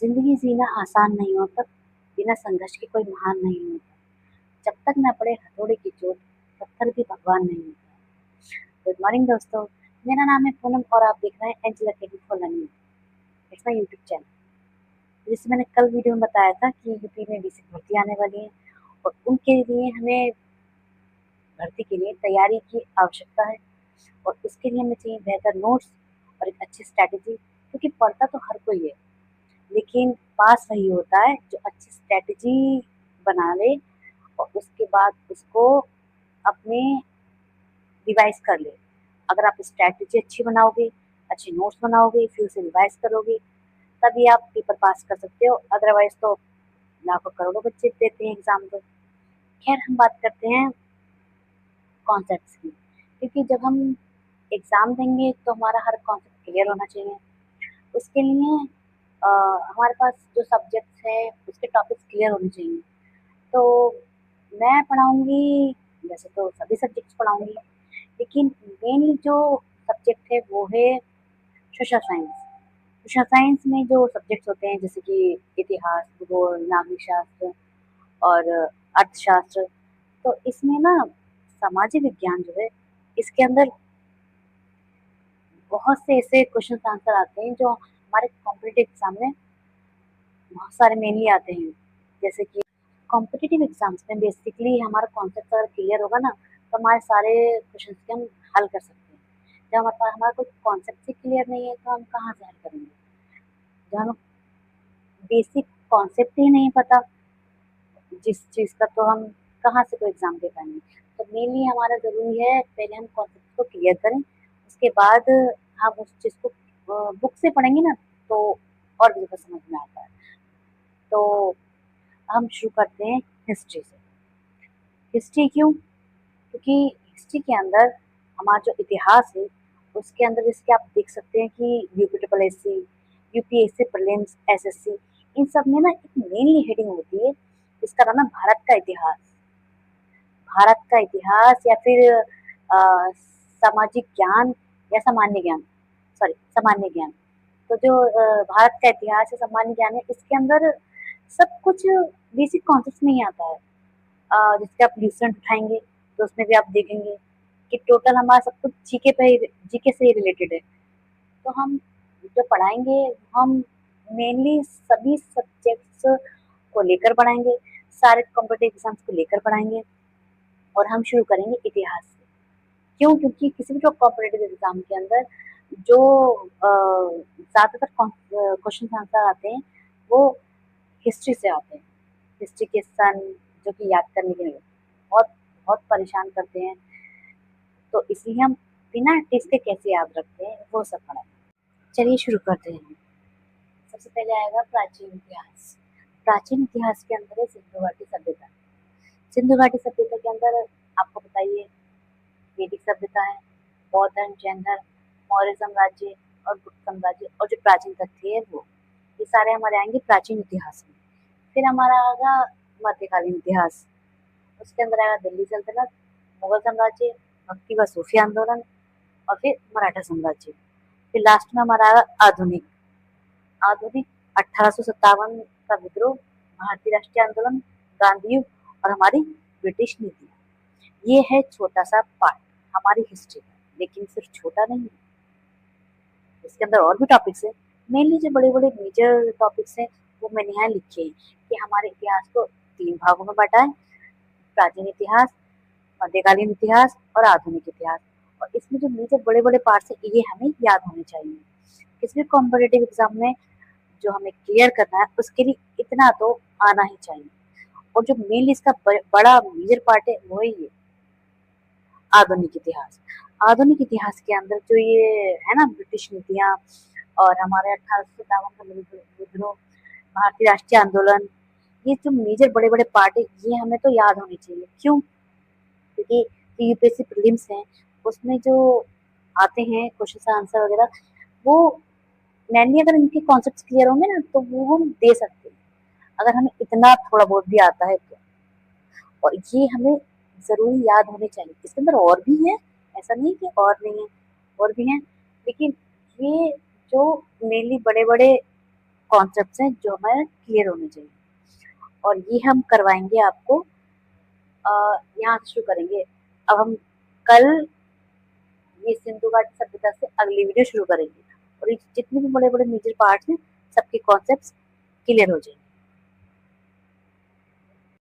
जिंदगी जीना आसान नहीं होता, बिना संघर्ष के कोई महान नहीं होता। जब तक न पड़े हथौड़े की चोट, पत्थर भी भगवान नहीं होता। गुड मॉर्निंग दोस्तों, मेरा नाम है पूनम और आप देख रहे हैं angel academy for learning. It's my YouTube channel. जिससे मैंने कल वीडियो में बताया था कि यूपी में बेसिक भर्ती आने वाली है और उनके लिए हमें भर्ती के लिए तैयारी की आवश्यकता है और उसके लिए हमें चाहिए बेहतर नोट्स और एक अच्छी स्ट्रैटेजी, क्योंकि पढ़ता तो हर कोई है, लेकिन पास वही होता है जो अच्छी स्ट्रैटेजी बना ले और उसके बाद उसको अपने रिवाइज कर ले। अगर आप स्ट्रैटेजी अच्छी बनाओगे, अच्छे नोट्स बनाओगे, फिर उसे रिवाइज करोगे, तभी आप पेपर पास कर सकते हो। अदरवाइज तो लाखों करोड़ों बच्चे देते हैं एग्जाम। तो खैर, हम बात करते हैं कॉन्सेप्ट्स की, क्योंकि जब हम एग्जाम देंगे तो हमारा हर कॉन्सेप्ट क्लियर होना चाहिए। उसके लिए हमारे पास जो सब्जेक्ट्स है उसके टॉपिक्स क्लियर होने चाहिए। तो मैं पढ़ाऊंगी, वैसे तो सभी सब्जेक्ट्स पढ़ाऊंगी, लेकिन मेनली जो सब्जेक्ट है वो है सोशल साइंस। सोशल साइंस में जो सब्जेक्ट्स होते हैं जैसे कि इतिहास, भूगोल, नागरिक शास्त्र और अर्थशास्त्र, तो इसमें ना सामाजिक विज्ञान जो है, इसके अंदर बहुत से ऐसे क्वेश्चन आंसर आते हैं जो हमारे कॉम्पिटिटिव एग्जाम में बहुत सारे मेनली आते हैं। जैसे कि कॉम्पिटिटिव एग्जाम्स में बेसिकली हमारा कॉन्सेप्ट अगर क्लियर होगा ना, तो हमारे सारे क्वेश्चन के हम हल कर सकते हैं। जब हमारे पास हमारा कोई कॉन्सेप्ट ही क्लियर नहीं है तो हम कहाँ से हल करेंगे। जब हमें बेसिक कॉन्सेप्ट ही नहीं पता जिस चीज़ का, तो हम कहाँ से कोई एग्जाम दे पाएंगे। तो मेनली हमारा ज़रूरी है पहले हम कॉन्सेप्ट को क्लियर करें, उसके बाद हम उस चीज़ को बुक से पढ़ेंगे ना, तो और भी ज़्यादा समझ में आता है। तो हम शुरू करते हैं हिस्ट्री से। हिस्ट्री क्यों? क्योंकि हिस्ट्री के अंदर हमारा जो इतिहास है उसके अंदर जैसे कि आप देख सकते हैं कि यूपीएससी, यूपीएससी प्रीलिम्स, एसएससी, इन सब में ना एक मेनली हेडिंग होती है इसका नाम है भारत का इतिहास। भारत का इतिहास या फिर सामाजिक ज्ञान या सामान्य ज्ञान, सॉरी सामान्य ज्ञान। तो जो भारत का इतिहास है, सामान्य ज्ञान है, इसके अंदर सब कुछ बेसिक कॉन्सेप्ट में ही आता है। जिसके आप रिसेंट उठाएंगे तो उसमें भी आप देखेंगे कि टोटल हमारा सब कुछ जीके पे जीके से ही रिलेटेड है। तो हम जो पढ़ाएंगे हम मेनली सभी सब्जेक्ट्स को लेकर पढ़ाएंगे, सारे कॉम्पिटेटिव एग्जाम्स को लेकर पढ़ाएंगे और हम शुरू करेंगे इतिहास से। क्यों? क्योंकि किसी भी जो कॉम्पिटेटिव एग्जाम के अंदर जो ज्यादातर क्वेश्चन आंसर आते हैं वो हिस्ट्री से आते हैं। हिस्ट्री के सन जो कि याद करने के लिए बहुत बहुत परेशान करते हैं, तो इसलिए हम बिना टिप्स के कैसे याद रखते हैं वो सब पढ़ा। चलिए शुरू करते हैं। सबसे पहले आएगा प्राचीन इतिहास। प्राचीन इतिहास के अंदर है सिंधु घाटी सभ्यता। सिंधु घाटी सभ्यता के अंदर आपको बताइए वैदिक सभ्यता है, बौद्ध धर्म, जैन धर्म, मौर्य साम्राज्य और गुप्त साम्राज्य और जो प्राचीन तथ्य है वो, ये सारे हमारे आएंगे प्राचीन इतिहास में। फिर हमारा आएगा मध्यकालीन इतिहास। उसके अंदर आएगा दिल्ली सल्तनत, मुगल साम्राज्य, भक्ति व सूफी आंदोलन और फिर मराठा साम्राज्य। फिर लास्ट में हमारा आएगा आधुनिक। आधुनिक 1857 का विद्रोह, भारतीय राष्ट्रीय आंदोलन, गांधी युग और हमारी ब्रिटिश नीति। ये है छोटा सा पार्ट हमारी हिस्ट्री का, लेकिन सिर्फ छोटा नहीं, इसके अंदर और भी टॉपिक्स है। मेनली जो बड़े बड़े मेजर टॉपिक्स हैं वो मैंने यहाँ लिखे हैं कि हमारे इतिहास को 3 भागों में बांटा है: प्राचीन इतिहास, मध्यकालीन इतिहास और आधुनिक इतिहास। और इसमें जो मेजर बड़े बड़े पार्ट्स है ये हमें याद होने चाहिए। किसी भी कॉम्पिटेटिव एग्जाम में जो हमें क्लियर करना है उसके लिए इतना तो आना ही चाहिए। और जो मेनली इसका बड़ा मेजर पार्ट है वो है ये आधुनिक इतिहास। आधुनिक इतिहास के अंदर जो ये है ना ब्रिटिश नीतियां और हमारे 1857 का विद्रोह, भारतीय राष्ट्रीय आंदोलन, ये जो मेजर बड़े बड़े पार्ट है ये हमें तो याद होने चाहिए। क्यों? क्योंकि यूपीएससी प्रीलिम्स हैं उसमें जो आते हैं क्वेश्चन आंसर वगैरह, वो मैंने अगर इनके कॉन्सेप्ट क्लियर होंगे ना तो वो हम दे सकते हैं, अगर हमें इतना थोड़ा बहुत भी आता है तो। और ये हमें जरूर याद होने चाहिए। इसके अंदर और भी है, ऐसा नहीं कि और नहीं है, और भी हैं, लेकिन ये जो मेनली बड़े बड़े कॉन्सेप्ट हैं जो हमें क्लियर होने चाहिए, और ये हम करवाएंगे आपको। यहाँ से शुरू करेंगे। अब हम कल ये सिंधु घाटी सभ्यता से अगली वीडियो शुरू करेंगे, और ये जितने भी बड़े बड़े मेजर पार्ट्स हैं सबके कॉन्सेप्ट क्लियर हो जाएंगे।